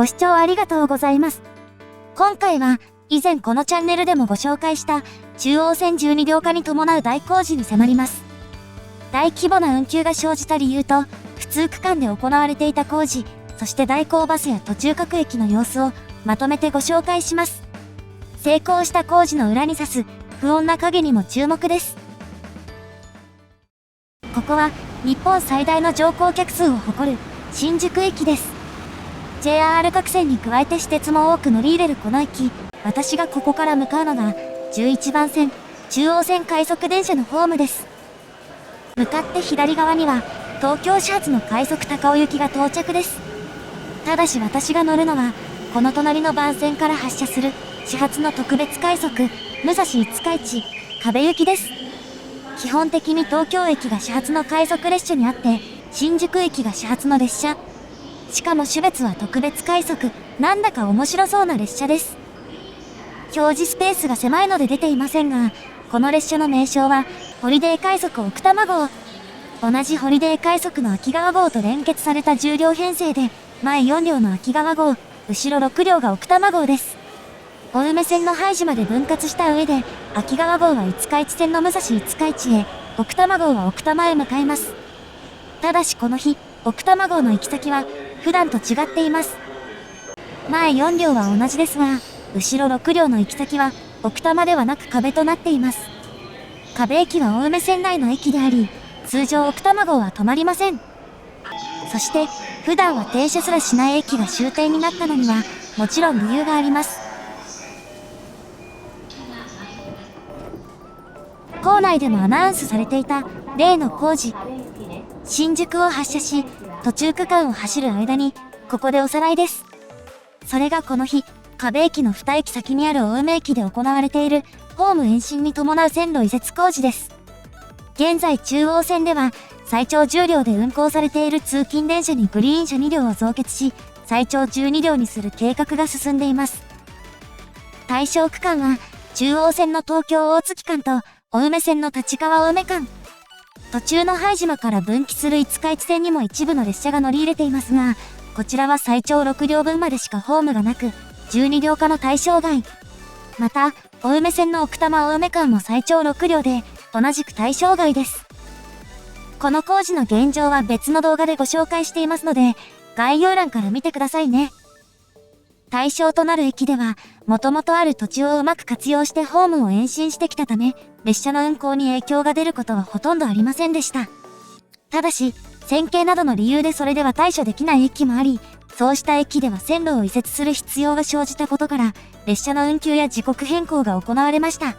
ご視聴ありがとうございます。今回は、以前このチャンネルでもご紹介した中央線12両化に伴う大工事に迫ります。大規模な運休が生じた理由と、不通区間で行われていた工事、そして代行バスや途中各駅の様子をまとめてご紹介します。成功した工事の裏に差す不穏な影にも注目です。ここは日本最大の乗降客数を誇る新宿駅です。JR 各線に加えて私鉄も多く乗り入れるこの駅、私がここから向かうのが11番線中央線快速電車のホームです。向かって左側には東京始発の快速高尾行きが到着です。ただし私が乗るのはこの隣の番線から発車する始発の特別快速武蔵五日市河辺行きです。基本的に東京駅が始発の快速列車にあって新宿駅が始発の列車。しかも種別は特別快速、なんだか面白そうな列車です。表示スペースが狭いので出ていませんが、この列車の名称はホリデー快速奥多摩号。同じホリデー快速の秋川号と連結された10両編成で、前4両の秋川号、後ろ6両が奥多摩号です。青梅線の拝寺まで分割した上で、秋川号は五日市線の武蔵五日市へ、奥多摩号は奥多摩へ向かいます。ただしこの日、奥多摩号の行き先は普段と違っています。前4両は同じですが、後ろ6両の行き先は奥多摩ではなく河辺となっています。河辺駅は青梅線内の駅であり、通常奥多摩号は止まりません。そして、普段は停車すらしない駅が終点になったのには、もちろん理由があります。構内でもアナウンスされていた例の工事。新宿を発車し、途中区間を走る間に、ここでおさらいです。それがこの日、河辺駅の2駅先にある青梅駅で行われている、ホーム延伸に伴う線路移設工事です。現在中央線では、最長10両で運行されている通勤電車にグリーン車2両を増結し、最長12両にする計画が進んでいます。対象区間は、中央線の東京大月間と、青梅線の立川青梅間。途中の拝島から分岐する五日市線にも一部の列車が乗り入れていますが、こちらは最長6両分までしかホームがなく、12両化の対象外。また、青梅線の奥多摩青梅間も最長6両で、同じく対象外です。この工事の現状は別の動画でご紹介していますので、概要欄から見てくださいね。対象となる駅では、もともとある土地をうまく活用してホームを延伸してきたため、列車の運行に影響が出ることはほとんどありませんでした。ただし、線形などの理由でそれでは対処できない駅もあり、そうした駅では線路を移設する必要が生じたことから、列車の運休や時刻変更が行われました。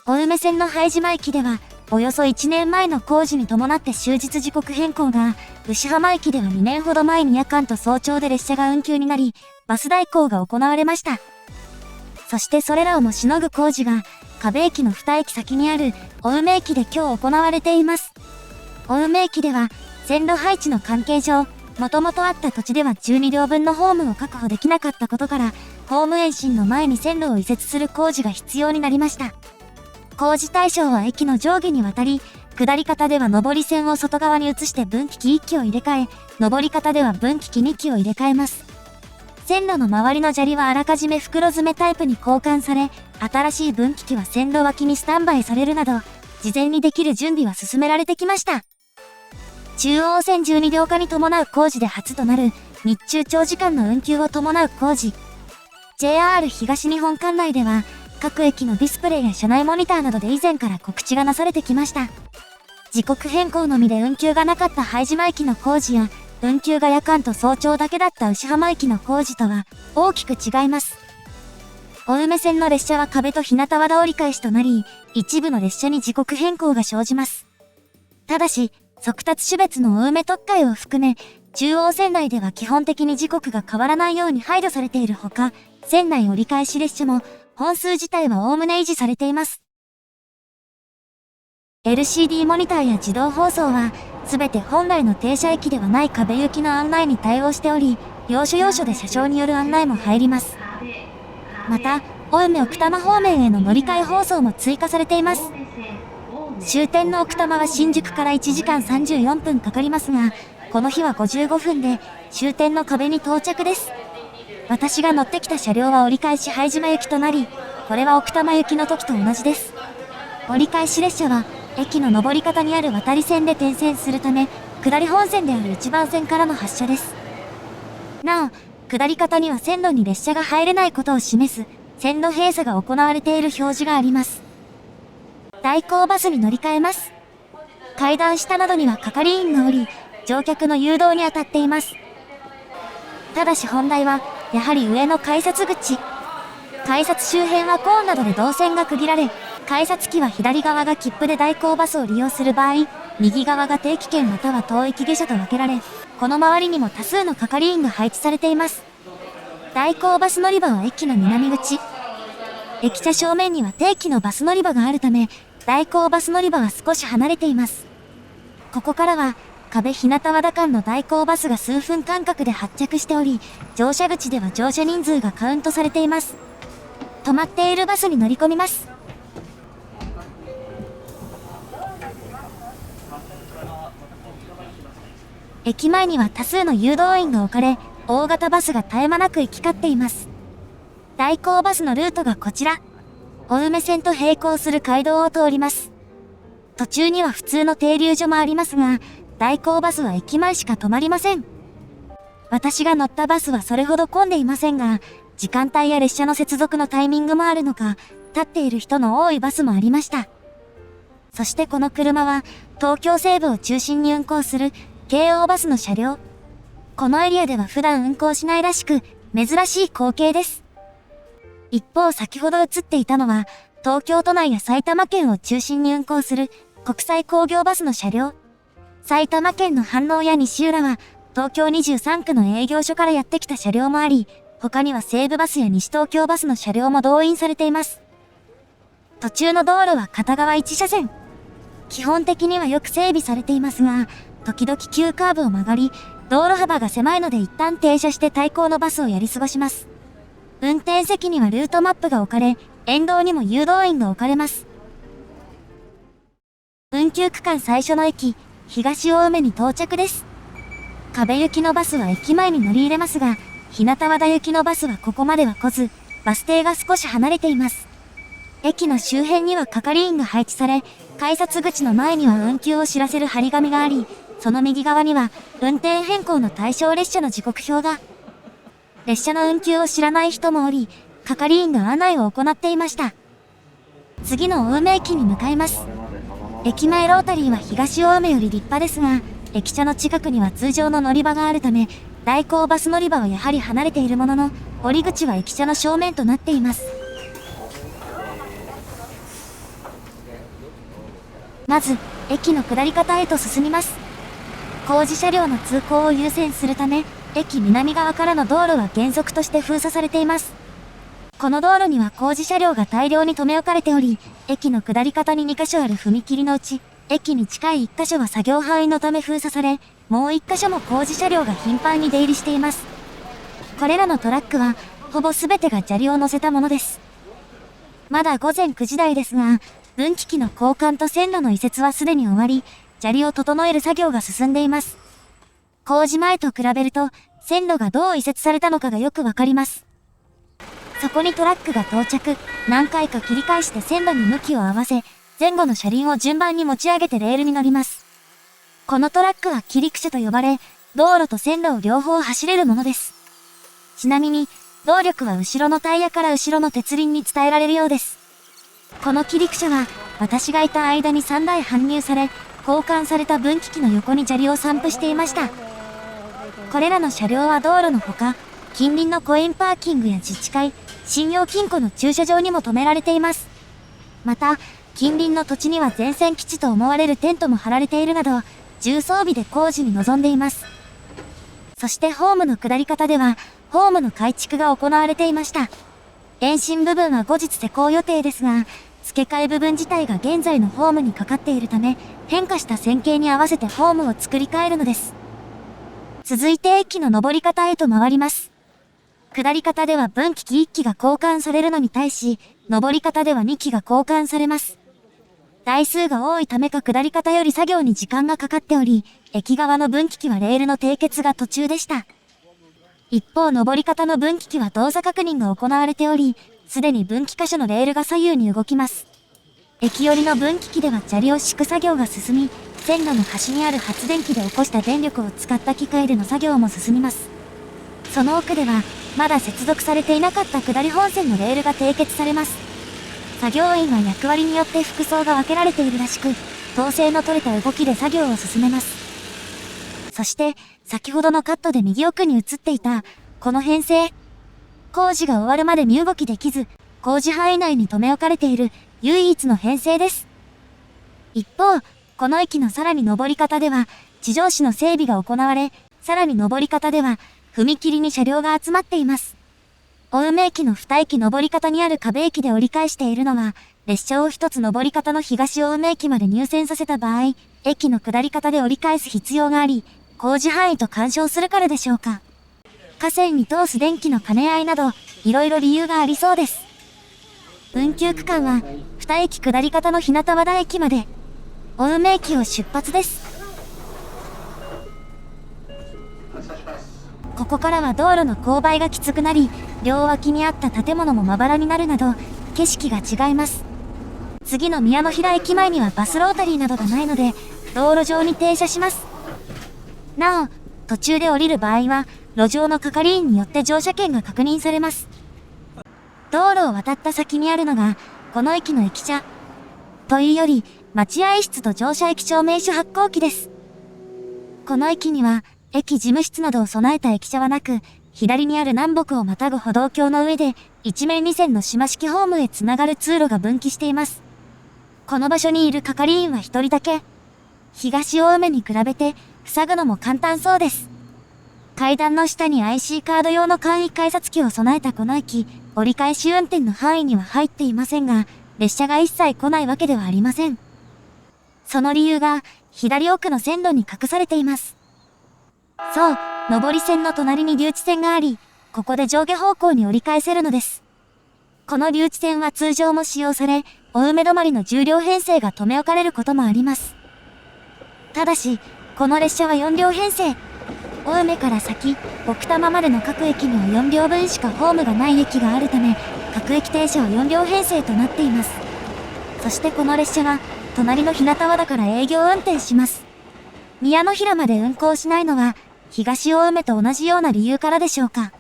青梅線の拝島駅では、およそ1年前の工事に伴って終日時刻変更が、牛浜駅では2年ほど前に夜間と早朝で列車が運休になり、バス代行が行われました。そしてそれらをもしのぐ工事が、河辺駅の2駅先にある青梅駅で今日行われています。青梅駅では、線路配置の関係上、もともとあった土地では12両分のホームを確保できなかったことから、ホーム延伸の前に線路を移設する工事が必要になりました。工事対象は駅の上下にわたり、下り方では上り線を外側に移して分岐器1機を入れ替え、上り方では分岐器2機を入れ替えます。線路の周りの砂利はあらかじめ袋詰めタイプに交換され、新しい分岐器は線路脇にスタンバイされるなど、事前にできる準備は進められてきました。中央線12両化に伴う工事で初となる日中長時間の運休を伴う工事。JR 東日本管内では各駅のディスプレイや車内モニターなどで以前から告知がなされてきました。時刻変更のみで運休がなかった拝島駅の工事や運休が夜間と早朝だけだった牛浜駅の工事とは大きく違います。青梅線の列車は壁と日向和田折り返しとなり、一部の列車に時刻変更が生じます。ただし、速達種別の青梅特快を含め、中央線内では基本的に時刻が変わらないように配慮されているほか、線内折り返し列車も本数自体はおおむね維持されています。LCD モニターや自動放送は、すべて本来の停車駅ではない河辺行きの案内に対応しており、要所要所で車掌による案内も入ります。また、青梅奥多摩方面への乗り換え放送も追加されています。終点の奥多摩は新宿から1時間34分かかりますが、この日は55分で終点の河辺に到着です。私が乗ってきた車両は折り返し拝島行きとなり、これは奥多摩行きの時と同じです。折り返し列車は、駅の上り方にある渡り線で転線するため、下り本線である1番線からの発車です。なお、下り方には線路に列車が入れないことを示す、線路閉鎖が行われている表示があります。代行バスに乗り換えます。階段下などには係員がおり、乗客の誘導に当たっています。ただし本題は、やはり上の改札口。改札周辺はコーンなどで動線が区切られ、改札機は左側が切符で代行バスを利用する場合、右側が定期券または当駅下車と分けられ、この周りにも多数の係員が配置されています。代行バス乗り場は駅の南口。駅舎正面には定期のバス乗り場があるため、代行バス乗り場は少し離れています。ここからは、壁日向和田間の代行バスが数分間隔で発着しており、乗車口では乗車人数がカウントされています。止まっているバスに乗り込みます。駅前には多数の誘導員が置かれ、大型バスが絶え間なく行き交っています。代行バスのルートがこちら。青梅線と並行する街道を通ります。途中には普通の停留所もありますが、代行バスは駅前しか止まりません。私が乗ったバスはそれほど混んでいませんが、時間帯や列車の接続のタイミングもあるのか、立っている人の多いバスもありました。そしてこの車は、東京西部を中心に運行する、京王バスの車両。このエリアでは普段運行しないらしく、珍しい光景です。一方先ほど映っていたのは、東京都内や埼玉県を中心に運行する、国際工業バスの車両。埼玉県の飯能や西浦は、東京23区の営業所からやってきた車両もあり、他には西武バスや西東京バスの車両も動員されています。途中の道路は片側1車線。基本的にはよく整備されていますが、時々急カーブを曲がり、道路幅が狭いので一旦停車して対向のバスをやり過ごします。運転席にはルートマップが置かれ、沿道にも誘導員が置かれます。運休区間最初の駅、東青梅に到着です。壁行きのバスは駅前に乗り入れますが、日向和田行きのバスはここまでは来ず、バス停が少し離れています。駅の周辺には係員が配置され、改札口の前には運休を知らせる張り紙があり、その右側には運転変更の対象列車の時刻表が。列車の運休を知らない人もおり、係員が案内を行っていました。次の青梅駅に向かいます。駅前ロータリーは東青梅より立派ですが、駅舎の近くには通常の乗り場があるため、代行バス乗り場はやはり離れているものの、降り口は駅舎の正面となっています。まず、駅の下り方へと進みます。工事車両の通行を優先するため、駅南側からの道路は原則として封鎖されています。この道路には工事車両が大量に留め置かれており、駅の下り方に2カ所ある踏切のうち、駅に近い1カ所は作業範囲のため封鎖され、もう1カ所も工事車両が頻繁に出入りしています。これらのトラックは、ほぼ全てが砂利を乗せたものです。まだ午前9時台ですが、分岐器の交換と線路の移設はすでに終わり、砂利を整える作業が進んでいます。工事前と比べると、線路がどう移設されたのかがよくわかります。そこにトラックが到着、何回か切り返して線路に向きを合わせ、前後の車輪を順番に持ち上げてレールに乗ります。このトラックは切り口と呼ばれ、道路と線路を両方走れるものです。ちなみに、動力は後ろのタイヤから後ろの鉄輪に伝えられるようです。この切り口は、私がいた間に3台搬入され、交換された分岐器の横に砂利を散布していました。これらの車両は道路のほか、近隣のコインパーキングや自治会、信用金庫の駐車場にも止められています。また、近隣の土地には前線基地と思われるテントも張られているなど、重装備で工事に臨んでいます。そしてホームの下り方では、ホームの改築が行われていました。延伸部分は後日施工予定ですが、付け替え部分自体が現在のホームにかかっているため、変化した線形に合わせてホームを作り変えるのです。続いて駅の上り方へと回ります。下り方では分岐器1機が交換されるのに対し、上り方では2機が交換されます。台数が多いためか下り方より作業に時間がかかっており、駅側の分岐器はレールの締結が途中でした。一方上り方の分岐器は動作確認が行われており、すでに分岐箇所のレールが左右に動きます。駅寄りの分岐器では砂利を敷く作業が進み、線路の端にある発電機で起こした電力を使った機械での作業も進みます。その奥では、まだ接続されていなかった下り本線のレールが締結されます。作業員は役割によって服装が分けられているらしく、統制の取れた動きで作業を進めます。そして、先ほどのカットで右奥に映っていた、この編成。工事が終わるまで身動きできず、工事範囲内に留め置かれている唯一の編成です。一方、この駅のさらに上り方では、地上市の整備が行われ、さらに上り方では、踏切に車両が集まっています。青梅駅の2駅上り方にある壁駅で折り返しているのは、列車を一つ上り方の東青梅駅まで入線させた場合、駅の下り方で折り返す必要があり、工事範囲と干渉するからでしょうか。架線に通す電気の兼ね合いなど、いろいろ理由がありそうです。運休区間は、2駅下り方の日向和田駅まで、青梅駅を出発です。ここからは道路の勾配がきつくなり、両脇にあった建物もまばらになるなど、景色が違います。次の宮の平駅前にはバスロータリーなどがないので、道路上に停車します。なお、途中で降りる場合は、路上の係員によって乗車券が確認されます。道路を渡った先にあるのが、この駅の駅舎。というより、待合室と乗車駅証明書発行機です。この駅には、駅事務室などを備えた駅舎はなく、左にある南北をまたぐ歩道橋の上で、一面二線の島式ホームへつながる通路が分岐しています。この場所にいる係員は一人だけ。東青梅に比べて、塞ぐのも簡単そうです。階段の下に IC カード用の簡易改札機を備えたこの駅、折り返し運転の範囲には入っていませんが、列車が一切来ないわけではありません。その理由が、左奥の線路に隠されています。そう、上り線の隣に留置線があり、ここで上下方向に折り返せるのです。この留置線は通常も使用され、青梅止まりの10両編成が留め置かれることもあります。ただし、この列車は4両編成。青梅から先、奥多摩までの各駅には4両分しかホームがない駅があるため、各駅停車は4両編成となっています。そしてこの列車は、隣の日向和田から営業運転します。宮の平まで運行しないのは、東青梅と同じような理由からでしょうか。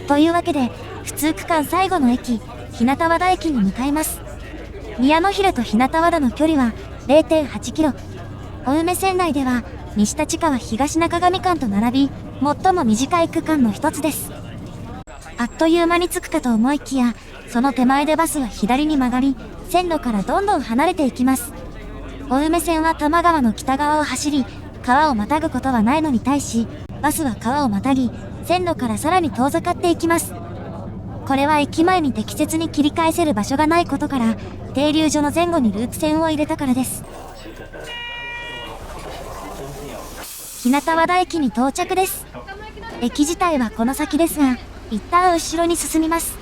というわけで、普通区間最後の駅、日向和田駅に向かいます。宮の平と日向和田の距離は 0.8 キロ。青梅線内では、西立川東中上間と並び、最も短い区間の一つです。あっという間に着くかと思いきや、その手前でバスは左に曲がり、線路からどんどん離れていきます。青梅線は多摩川の北側を走り、川をまたぐことはないのに対し、バスは川をまたぎ、線路からさらに遠ざかっていきます。これは駅前に適切に切り返せる場所がないことから、停留所の前後にループ線を入れたからです。日向和田駅に到着です。駅自体はこの先ですが、一旦後ろに進みます。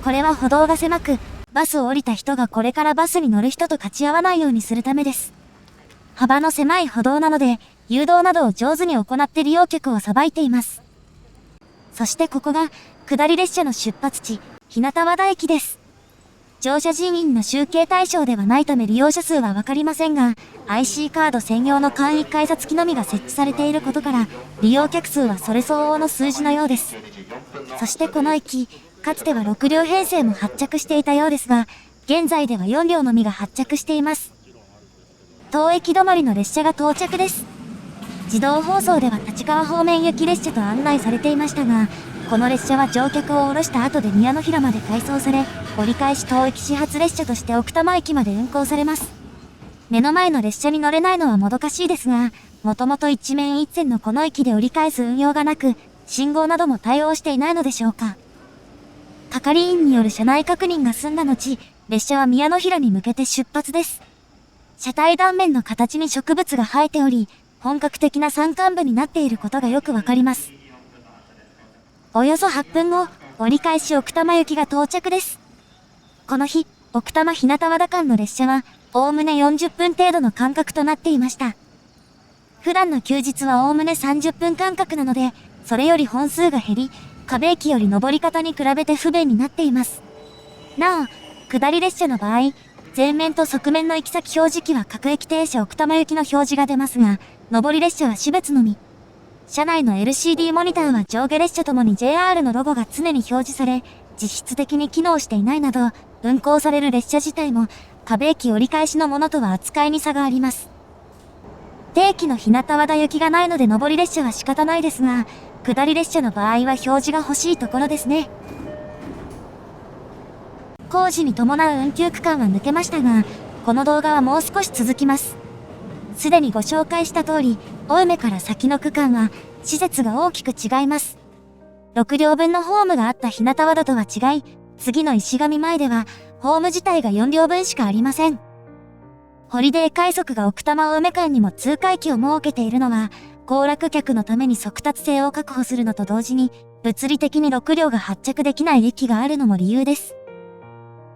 これは歩道が狭く、バスを降りた人がこれからバスに乗る人と勝ち合わないようにするためです。幅の狭い歩道なので、誘導などを上手に行って利用客をさばいています。そしてここが、下り列車の出発地、日向和田駅です。乗車人員の集計対象ではないため利用者数はわかりませんが、IC カード専用の簡易改札機のみが設置されていることから、利用客数はそれ相応の数字のようです。そしてこの駅、かつては6両編成も発着していたようですが、現在では4両のみが発着しています。当駅止まりの列車が到着です。自動放送では立川方面行き列車と案内されていましたが、この列車は乗客を降ろした後で宮の平まで回送され、折り返し当駅始発列車として奥多摩駅まで運行されます。目の前の列車に乗れないのはもどかしいですが、もともと一面一線のこの駅で折り返す運用がなく、信号なども対応していないのでしょうか。係員による車内確認が済んだ後、列車は宮の平に向けて出発です。車体断面の形に植物が生えており、本格的な山間部になっていることがよくわかります。およそ8分後、折り返し奥多摩行きが到着です。この日、奥多摩日向和田間の列車は、おおむね40分程度の間隔となっていました。普段の休日はおおむね30分間隔なので、それより本数が減り、壁駅より登り方に比べて不便になっています。なお、下り列車の場合、前面と側面の行き先表示器は各駅停車奥多摩行きの表示が出ますが、上り列車は私別のみ。車内の LCD モニターは上下列車ともに JR のロゴが常に表示され、実質的に機能していないなど、運行される列車自体も、壁駅折り返しのものとは扱いに差があります。定期の日向和田行きがないので上り列車は仕方ないですが、下り列車の場合は表示が欲しいところですね。工事に伴う運休区間は抜けましたが、この動画はもう少し続きます。すでにご紹介した通り、青梅から先の区間は、施設が大きく違います。6両分のホームがあった日向和田とは違い、次の石神前では、ホーム自体が4両分しかありません。ホリデー快速が奥多摩青梅間にも通過駅を設けているのは、行楽客のために速達性を確保するのと同時に、物理的に6両が発着できない駅があるのも理由です。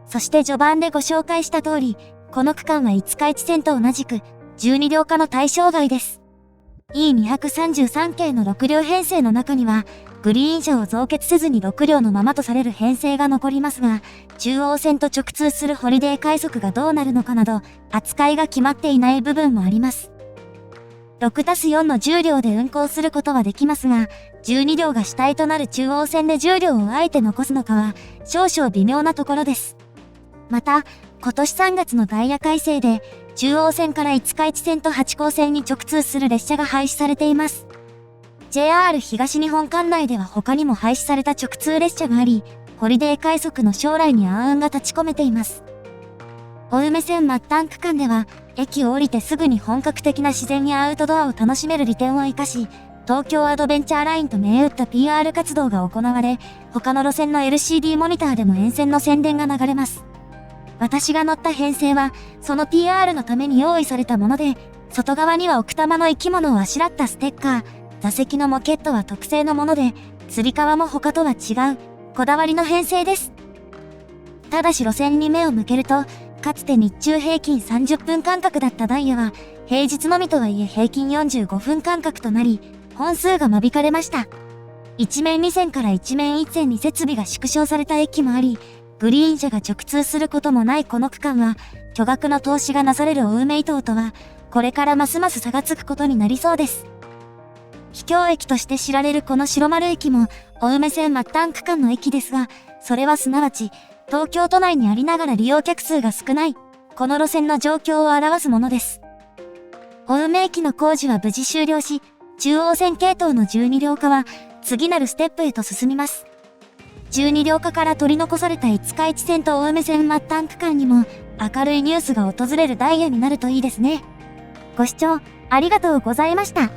そして序盤でご紹介した通り、この区間は五日市線と同じく、12両化の対象外です。E233 系の6両編成の中には、グリーン車を増結せずに6両のままとされる編成が残りますが、中央線と直通するホリデー快速がどうなるのかなど、扱いが決まっていない部分もあります。6+4 の10両で運行することはできますが、12両が主体となる中央線で10両をあえて残すのかは、少々微妙なところです。また、今年3月のダイヤ改正で、中央線から五日市線と八高線に直通する列車が廃止されています。JR 東日本管内では他にも廃止された直通列車があり、ホリデー快速の将来に暗雲が立ち込めています。青梅線末端区間では、駅を降りてすぐに本格的な自然やアウトドアを楽しめる利点を生かし、東京アドベンチャーラインと銘打った PR 活動が行われ、他の路線の LCD モニターでも沿線の宣伝が流れます。私が乗った編成は、その PR のために用意されたもので、外側には奥多摩の生き物をあしらったステッカー、座席のモケットは特製のもので、つり革も他とは違う、こだわりの編成です。ただし路線に目を向けると、かつて日中平均30分間隔だったダイヤは、平日のみとはいえ平均45分間隔となり、本数が間引かれました。一面2線から一面1線に設備が縮小された駅もあり、グリーン車が直通することもないこの区間は、巨額の投資がなされる青梅伊東とは、これからますます差がつくことになりそうです。秘境駅として知られるこの白丸駅も、青梅線末端区間の駅ですが、それはすなわち、東京都内にありながら利用客数が少ない、この路線の状況を表すものです。青梅駅の工事は無事終了し、中央線系統の12両化は、次なるステップへと進みます。12両化から取り残された五日市線と青梅線末端区間にも明るいニュースが訪れるダイヤになるといいですね。ご視聴ありがとうございました。